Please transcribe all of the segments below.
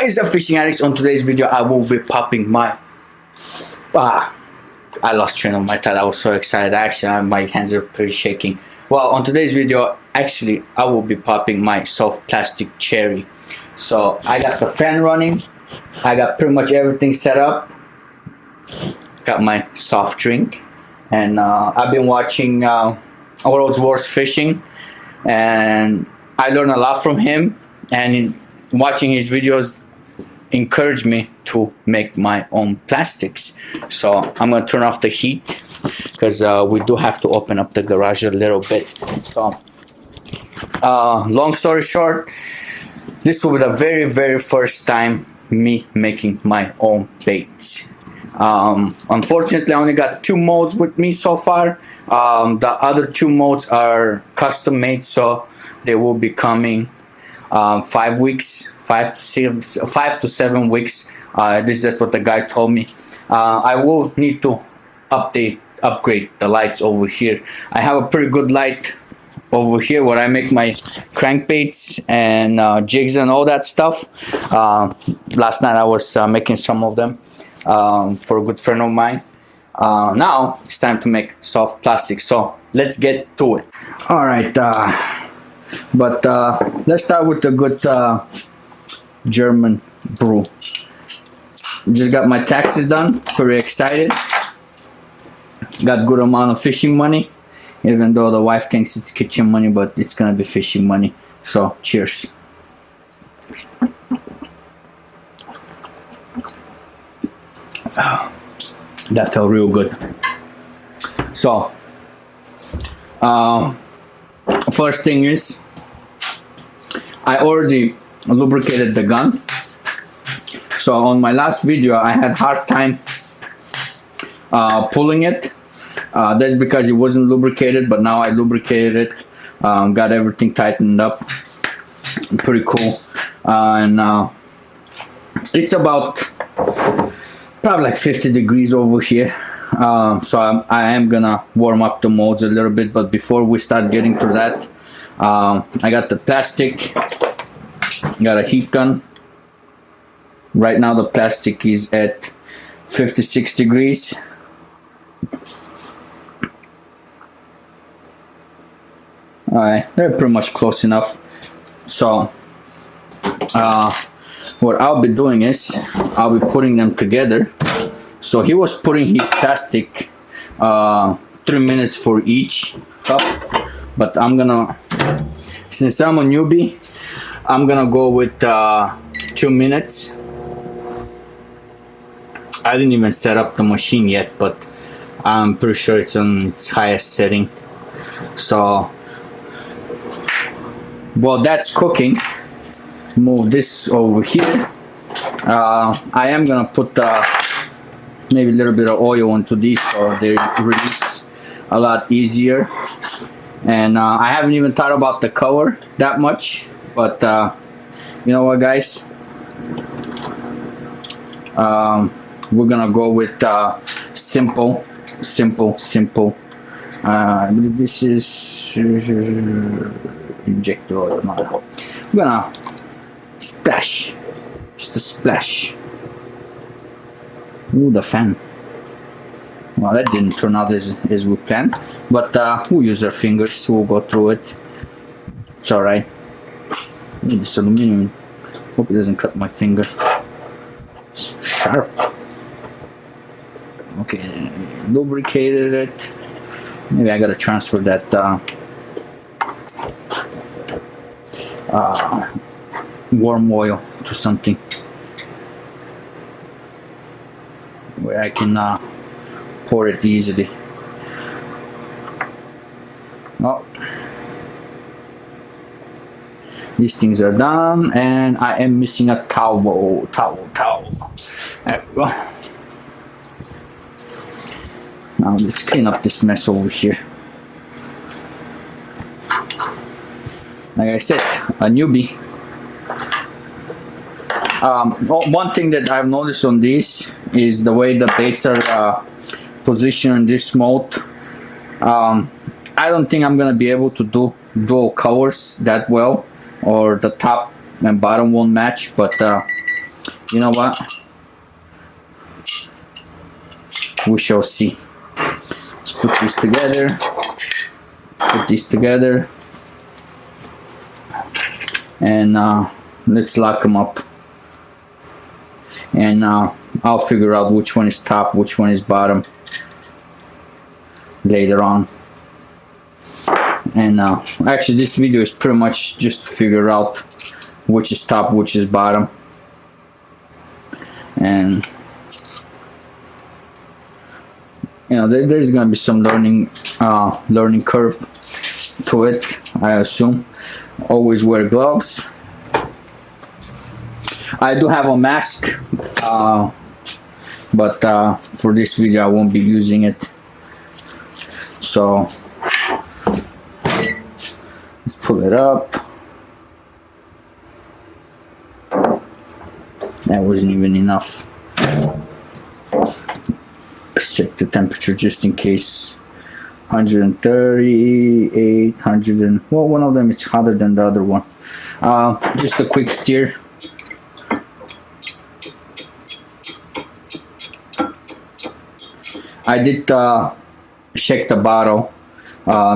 What is up, fishing addicts? On today's video I will be popping my I lost train of my thought. I was so excited. Actually, my hands are pretty shaking. Well, on today's video actually I will be popping my soft plastic cherry. So I got the fan running, I got pretty much everything set up, got my soft drink, and I've been watching World's Worst Fishing, and I learned a lot from him, and watching his videos encouraged me to make my own plastics. So I'm gonna turn off the heat because we do have to open up the garage a little bit. So long story short, this will be the very first time me making my own baits. Unfortunately I only got 2 molds with me so far. The other 2 molds are custom made, so they will be coming 5 to 7 weeks. This is just what the guy told me. I will need to upgrade the lights over here. I have a pretty good light over here where I make my crankbaits and jigs and all that stuff. Last night I was making some of them for a good friend of mine. Now it's time to make soft plastic, so let's get to it. All right, but let's start with the good German brew. Just got my taxes done, pretty excited. Got good amount of fishing money, even though the wife thinks it's kitchen money, but it's gonna be fishing money. So cheers. Oh, that felt real good. So first thing is, I already lubricated the gun. So on my last video I had hard time pulling it. That's because it wasn't lubricated, but now I lubricated it, got everything tightened up. Pretty cool. And it's about probably like 50 degrees over here. So I am gonna warm up the molds a little bit, but before we start getting to that, I got the plastic, got a heat gun. Right now the plastic is at 56 degrees. Alright, they're pretty much close enough. So what I'll be doing is I'll be putting them together. So he was putting his plastic 3 minutes for each cup, but I'm gonna, since I'm a newbie, I'm gonna go with 2 minutes. I didn't even set up the machine yet, but I'm pretty sure it's on its highest setting. So while that's cooking, move this over here. I am gonna put maybe a little bit of oil into these so they release a lot easier. And I haven't even thought about the cover that much, but you know what, guys, we're gonna go with simple. I believe this is injector oil. No, I'm gonna splash, just a splash. Ooh, the fan. Well, that didn't turn out as we planned, but we'll use our fingers, we'll go through it. It's alright. This aluminum, hope it doesn't cut my finger. It's sharp. Okay, lubricated it. Maybe I gotta transfer that warm oil to something where I can pour it easily. Oh, these things are done, and I am missing a towel. There we go. Now let's clean up this mess over here. Like I said, a newbie. One thing that I've noticed on this is the way the baits are positioned in this mold. I don't think I'm gonna be able to do dual colors that well, or the top and bottom won't match, but you know what, we shall see. Let's put this together, and let's lock them up, and I'll figure out which one is top, which one is bottom later on. And actually this video is pretty much just to figure out which is top, which is bottom. And you know, there's gonna be some learning curve to it, I assume. Always wear gloves. I do have a mask, but for this video I won't be using it. So let's pull it up. That wasn't even enough. Let's check the temperature just in case. 138, 100 and, well, one of them is hotter than the other one. Just a quick stir. I did check the bottle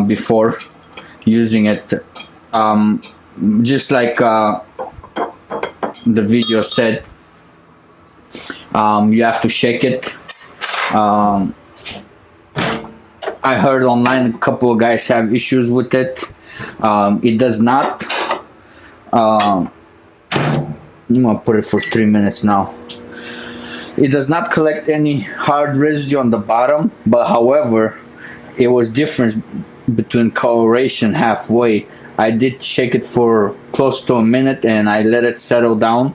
before using it, just like the video said. You have to shake it. I heard online a couple of guys have issues with it. It does not. I'm gonna put it for 3 minutes now. It does not collect any hard residue on the bottom, but however, it was different between coloration halfway. I did shake it for close to a minute and I let it settle down.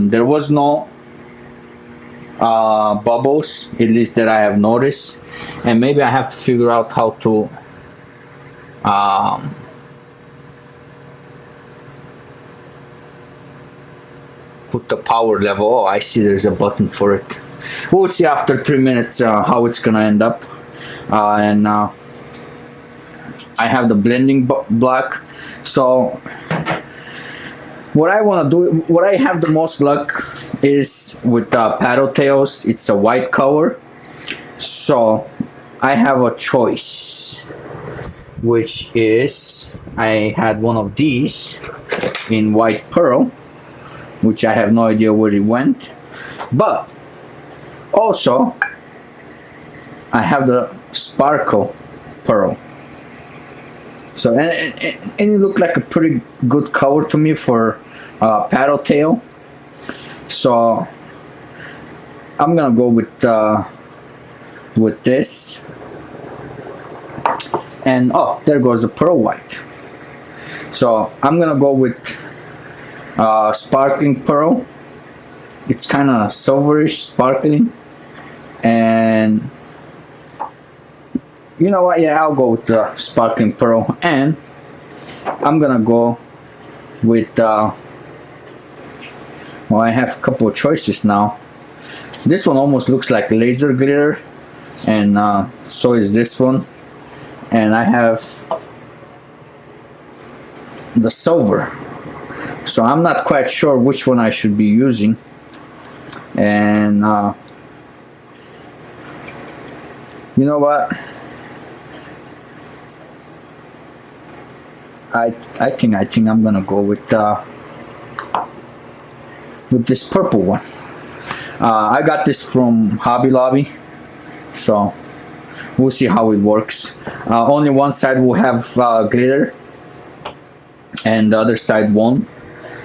There was no bubbles, at least that I have noticed, and maybe I have to figure out how to put the power level. Oh, I see there's a button for it. We'll see after 3 minutes how it's gonna end up. And I have the blending block. So what I want to do, what I have the most luck is with paddle tails. It's a white color, so I have a choice, which is I had one of these in white pearl, which I have no idea where it went, but also I have the sparkle pearl. So and it looked like a pretty good color to me for paddle tail. So I'm gonna go with this. And oh, there goes the pearl white. So I'm gonna go with sparkling pearl. It's kind of silverish, sparkling, and you know what? Yeah, I'll go with the sparkling pearl, and I'm gonna go with well, I have a couple of choices now. This one almost looks like laser glitter, and so is this one. And I have the silver, so I'm not quite sure which one I should be using. And you know what? I think I'm gonna go with this purple one. I got this from Hobby Lobby, so we'll see how it works. Only one side will have glitter and the other side won't,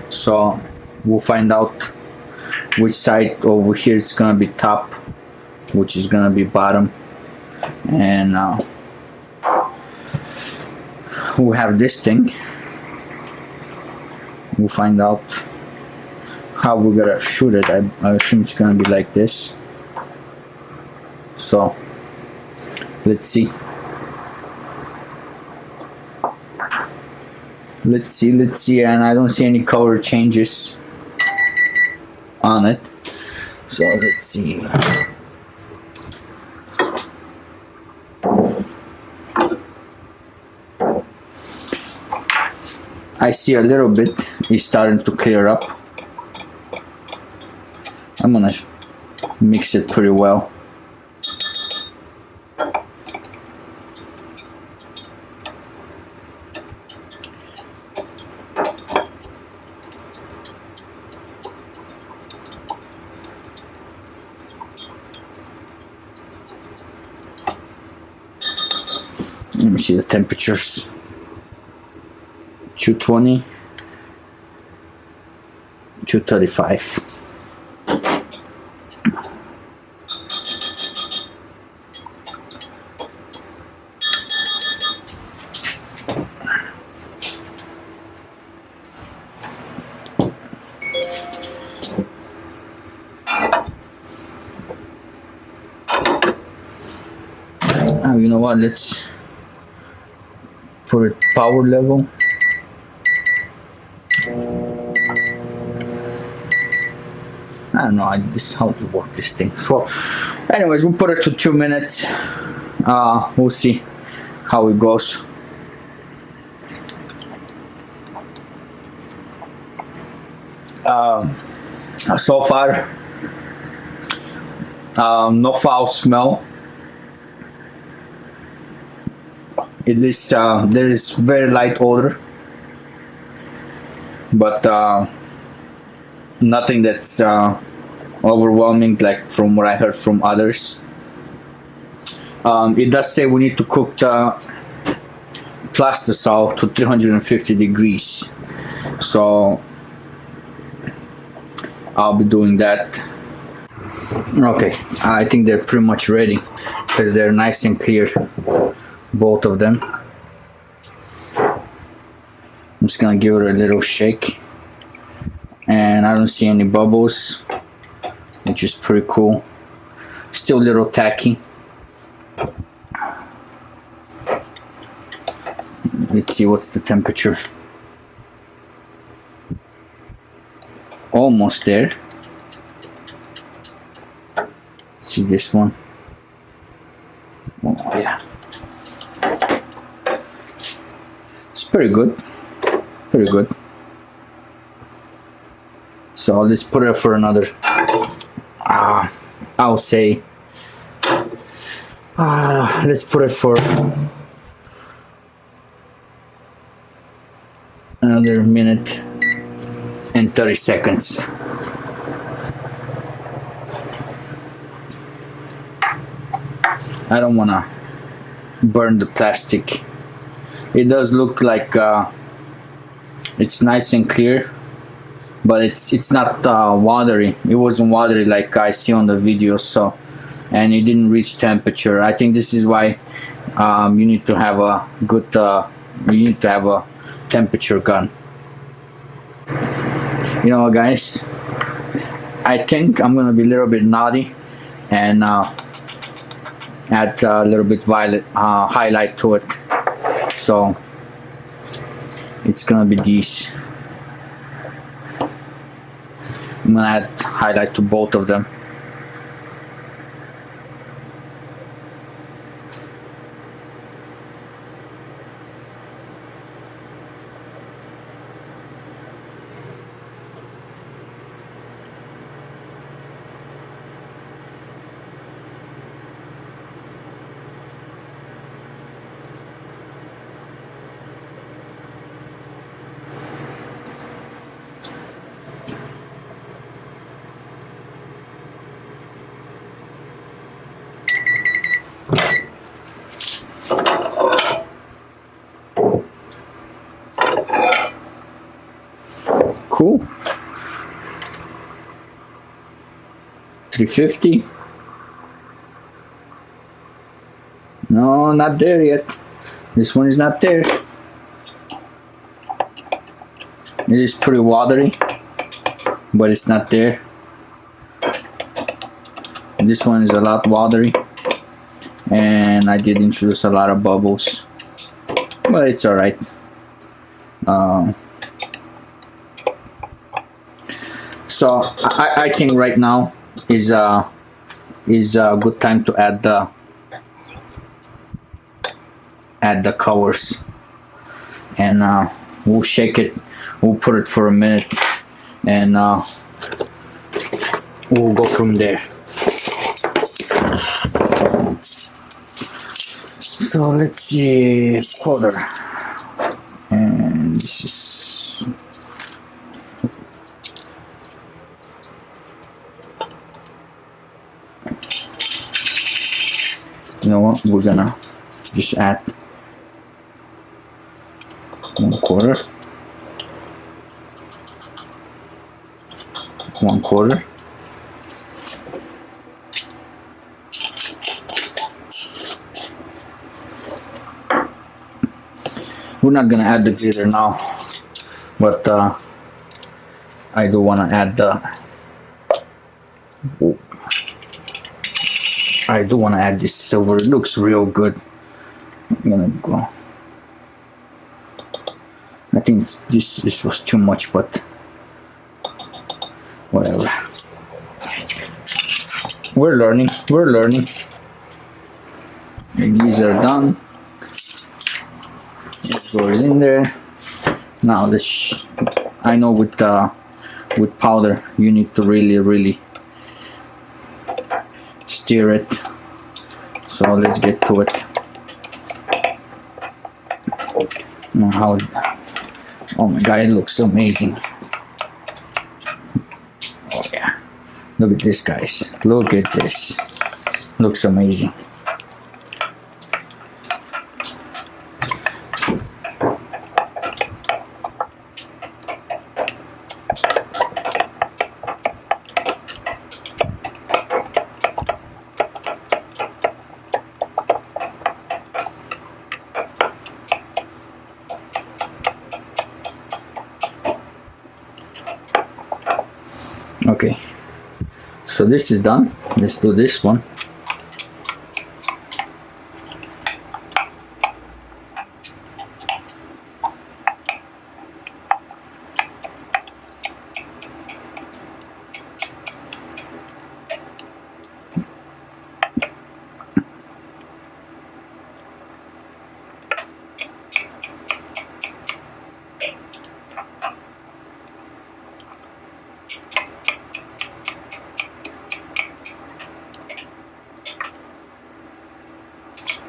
so we'll find out which side over here is gonna be top, which is gonna be bottom. And we'll have this thing. We'll find out how we're gonna shoot it. I assume it's gonna be like this. So let's see. Let's see. And I don't see any color changes on it. So let's see. I see a little bit is starting to clear up. I'm gonna mix it pretty well. Let me see the temperatures. 220, 235. Now, you know what? Let's put it power level. I don't know how to work this thing. So, anyways, we'll put it to 2 minutes. We'll see how it goes. So far, no foul smell. It is there is very light odor, but nothing that's overwhelming like from what I heard from others. It does say we need to cook the plastisol to 350 degrees, so I'll be doing that. Okay, I think they're pretty much ready because they're nice and clear, both of them. I'm just gonna give it a little shake, and I don't see any bubbles, which is pretty cool. Still a little tacky. Let's see what's the temperature. Almost there. See this one? Oh yeah, it's pretty good, pretty good. So let's put it for another I'll say let's put it for another minute and 30 seconds. I don't want to burn the plastic. It does look like it's nice and clear, but it's not watery. It wasn't watery like I see on the video, so, and it didn't reach temperature. I think this is why you need to have a good you need to have a temperature gun. You know what, guys, I think I'm gonna be a little bit naughty and add a little bit violet highlight to it. So it's gonna be these. I'm gonna add highlight to both of them. Cool. 350. No, not there yet. This one is not there. It is pretty watery, but it's not there. This one is a lot watery, and I did introduce a lot of bubbles, but it's alright. So I think right now is a good time to add the covers, and we'll shake it. We'll put it for a minute, and we'll go from there. So let's see, quarter, and this is you know what, we're gonna just add 1/4, 1/4. We're not gonna add the glitter now, but I do wanna add the. I do wanna add this silver. It looks real good. I'm gonna go. I think this was too much, but whatever. We're learning. We're learning. These are done. It goes in there. Now this, I know with powder you need to really stir it. So let's get to it. How? Oh my god, it looks amazing. Oh yeah, look at this, guys. Look at this. Looks amazing. Okay, so this is done. Let's do this one.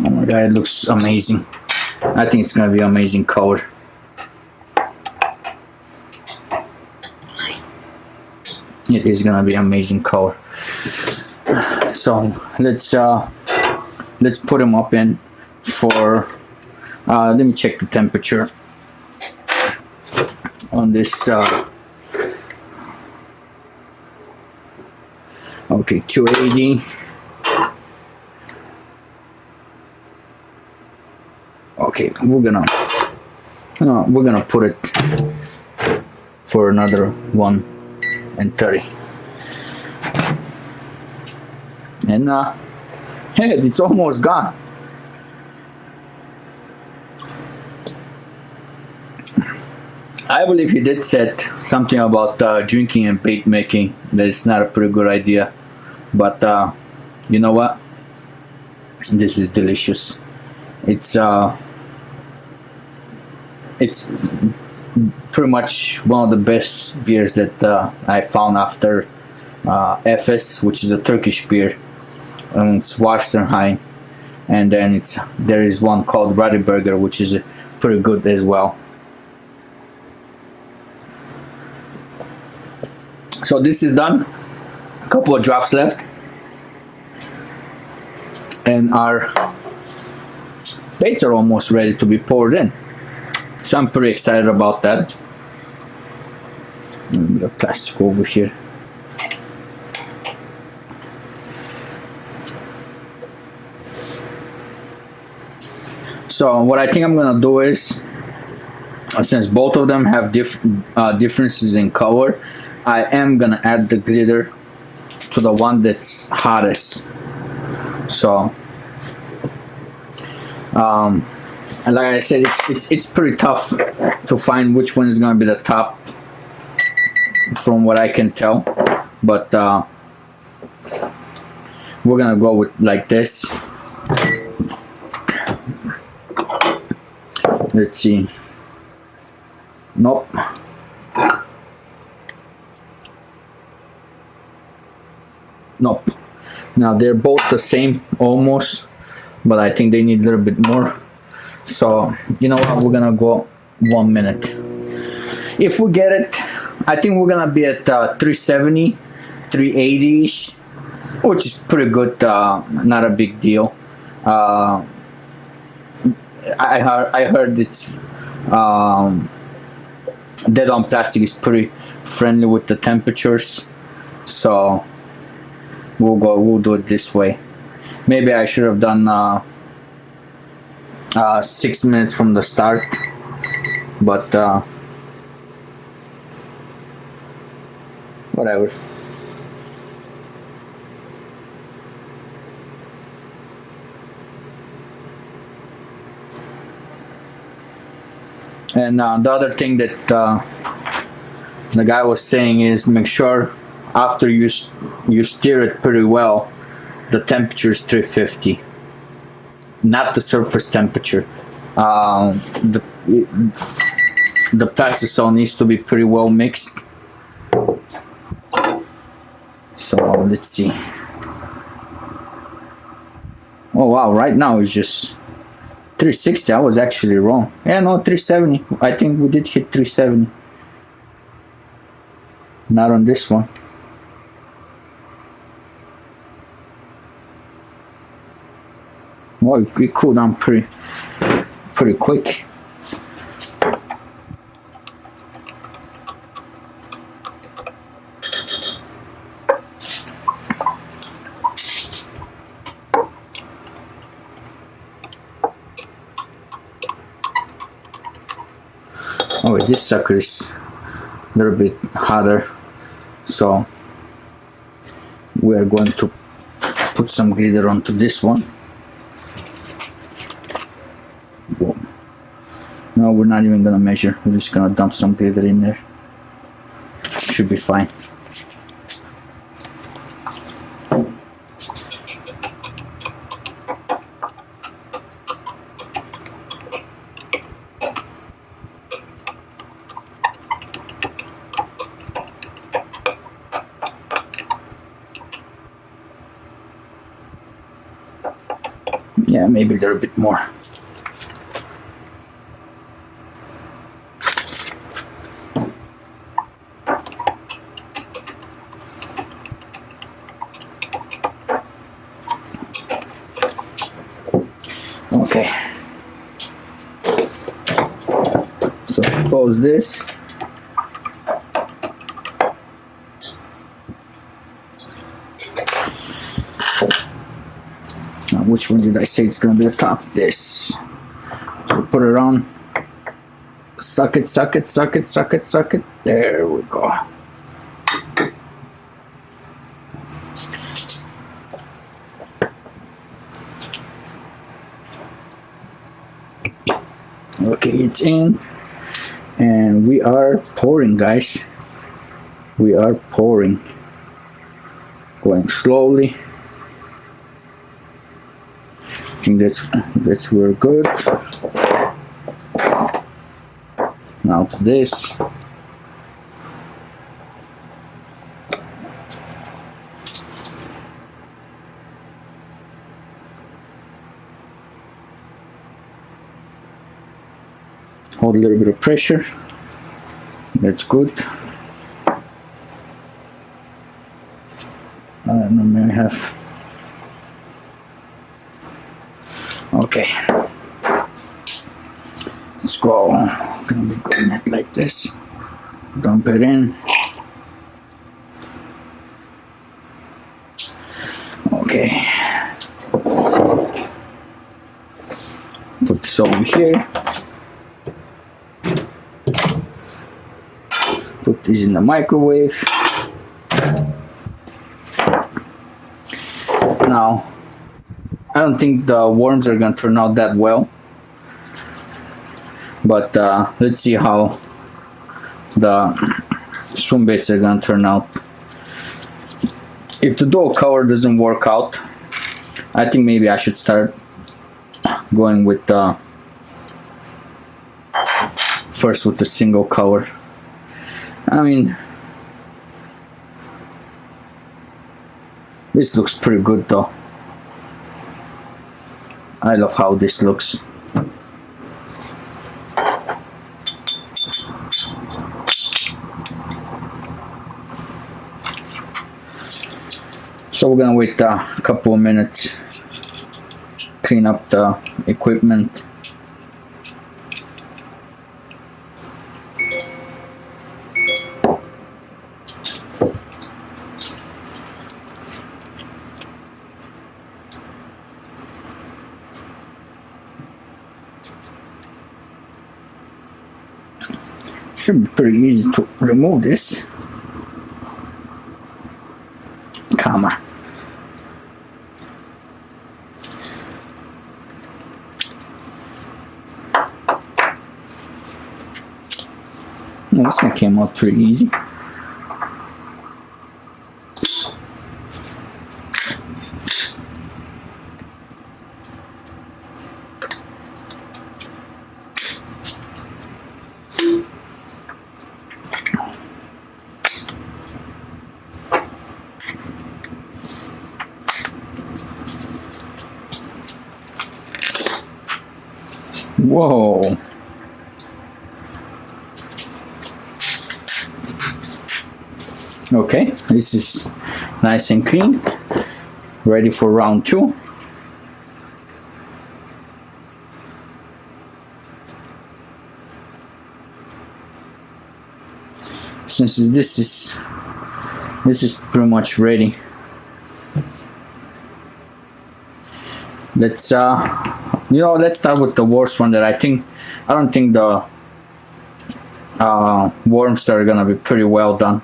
Oh my god, it looks amazing. I think it's gonna be amazing color. It is gonna be amazing color. So let's put them up in for let me check the temperature on this okay, 280. Okay, we're gonna put it for another 130. And hey, it's almost gone. I believe he did said something about drinking and bait making, that it's not a pretty good idea, but you know what, this is delicious. It's pretty much one of the best beers that I found after Efes, which is a Turkish beer, and it's Weizenheim, and then there is one called Radberger, which is pretty good as well. So this is done. A couple of drops left, and our baits are almost ready to be poured in. So I'm pretty excited about that. A little bit of plastic over here. So what I think I'm gonna do is, since both of them have differences in color, I am gonna add the glitter to the one that's hottest. So and like I said, it's pretty tough to find which one is gonna be the top, from what I can tell, but we're gonna go with like this. Let's see. Nope. Nope. Now they're both the same almost, but I think they need a little bit more. So you know what, we're gonna go 1 minute. If we get it, I think we're gonna be at 370, 380ish, which is pretty good. Not a big deal. I heard it's Dead on Plastic is pretty friendly with the temperatures, so we'll do it this way. Maybe I should have done 6 minutes from the start, but whatever. And the other thing that the guy was saying is make sure after you stir it pretty well, the temperature is 350, not the surface temperature. The plastisol needs to be pretty well mixed. So let's see. Oh wow, right now it's just 360. I was actually wrong. Yeah, no, 370. I think we did hit 370. Not on this one. Well, it cooled down pretty quick. Oh, this sucker is a little bit hotter, so we are going to put some glitter onto this one. Boom. No, we're not even gonna measure, we're just gonna dump some glitter in there. Should be fine. Yeah, maybe a little bit more. Okay. So close this. Now, which one did I say it's gonna be the top? This. So put it on. Suck it, suck it, suck it, suck it, suck it. There we go. Okay, it's in. And we are pouring, guys. We are pouring. Going slowly. I think that's we're good. Now to this. Hold a little bit of pressure. That's good. I don't know, may I have. Okay, let's go. I'm gonna be going it like this. Dump it in. Okay. Put this over here. Put this in the microwave. Now, I don't think the worms are gonna turn out that well, but let's see how the swim baits are gonna turn out. If the dual cover doesn't work out, I think maybe I should start going with first with the single cover. I mean, This looks pretty good though. I love how this looks. So we're gonna wait a couple of minutes, clean up the equipment. Should be pretty easy to remove this. Come on. Well, this one came out pretty easy. Whoa. Okay, this is nice and clean, ready for round 2. Since this is pretty much ready, let's let's start with the worst one that I don't think the worms are gonna be pretty well done.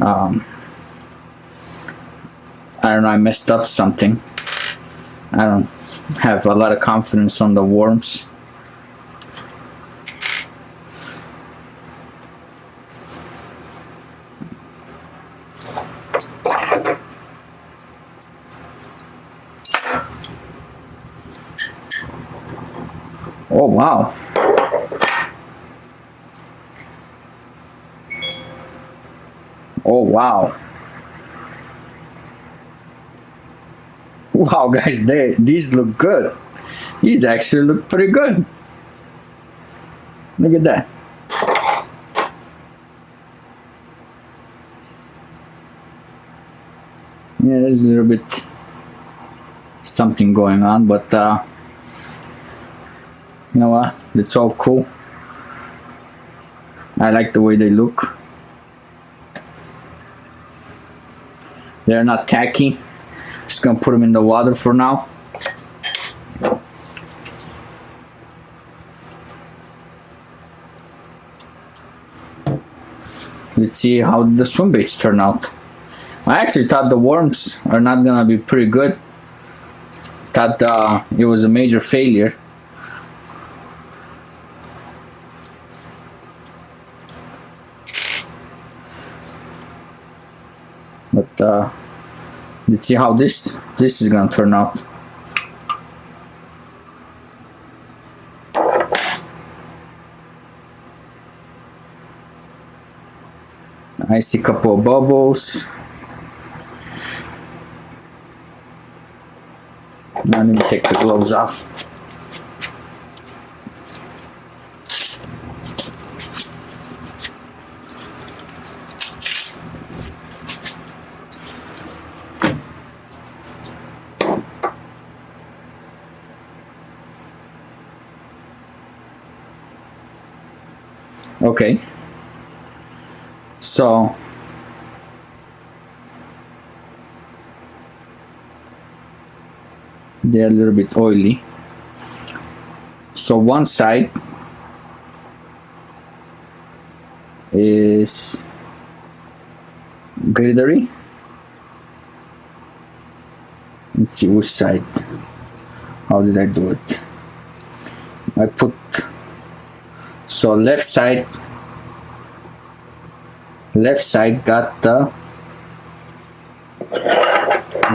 I don't know, I messed up something. I don't have a lot of confidence on the worms. Oh wow. Oh wow. Wow guys, these look good. These actually look pretty good. Look at that. Yeah, there's a little bit something going on, but you know what? It's all cool. I like the way they look. They're not tacky. Just gonna put them in the water for now. Let's see how the swim baits turn out. I actually thought the worms are not gonna be pretty good. Thought it was a major failure. But let's see how this is gonna turn out. I see a couple of bubbles. Now let me take the gloves off. Okay, so they're a little bit oily. So one side is glittery. Let's see which side. How did I do it? I put so left side got the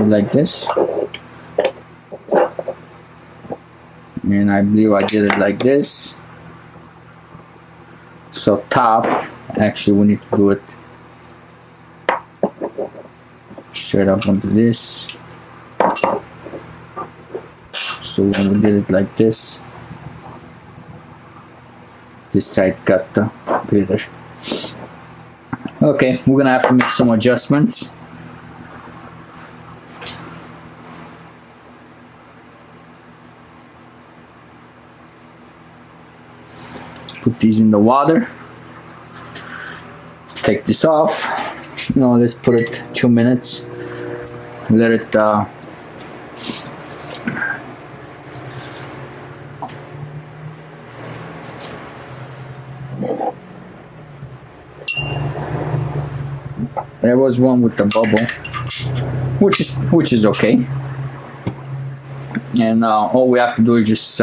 like this, and I believe I did it like this. So top, actually we need to do it straight up onto this. So when we did it like this side got the glitter. Okay, we're gonna have to make some adjustments. Put these in the water. Take this off. No, let's put it 2 minutes. Let it there was one with the bubble, which is okay. And all we have to do is just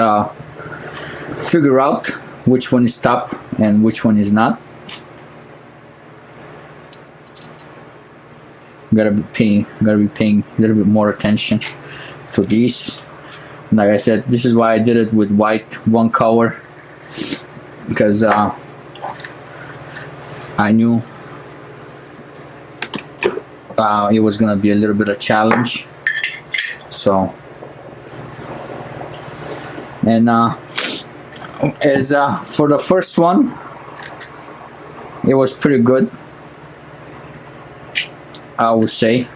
figure out which one is top and which one is not. Gotta be paying a little bit more attention to these. Like I said, this is why I did it with white, one color, because I knew it was gonna be a little bit of challenge. So, and as for the first one, it was pretty good, I would say.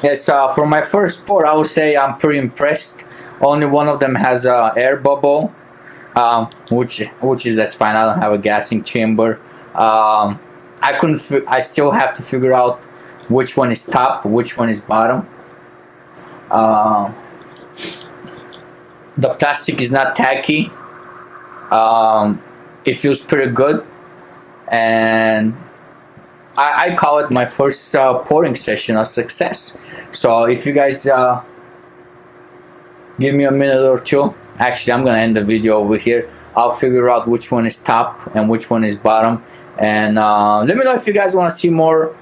Yes, for my first pour, I would say I'm pretty impressed. Only one of them has a air bubble, which is, that's fine. I don't have a gassing chamber. I still have to figure out which one is top, which one is bottom. The plastic is not tacky. It feels pretty good, and I call it my first pouring session a success. So if you guys give me a minute or two, actually I'm gonna end the video over here. I'll figure out which one is top and which one is bottom, and let me know if you guys want to see more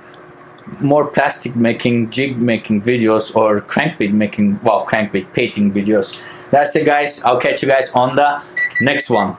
plastic making, jig making videos, or crankbait making, well, crankbait painting videos. That's it, guys. I'll catch you guys on the next one.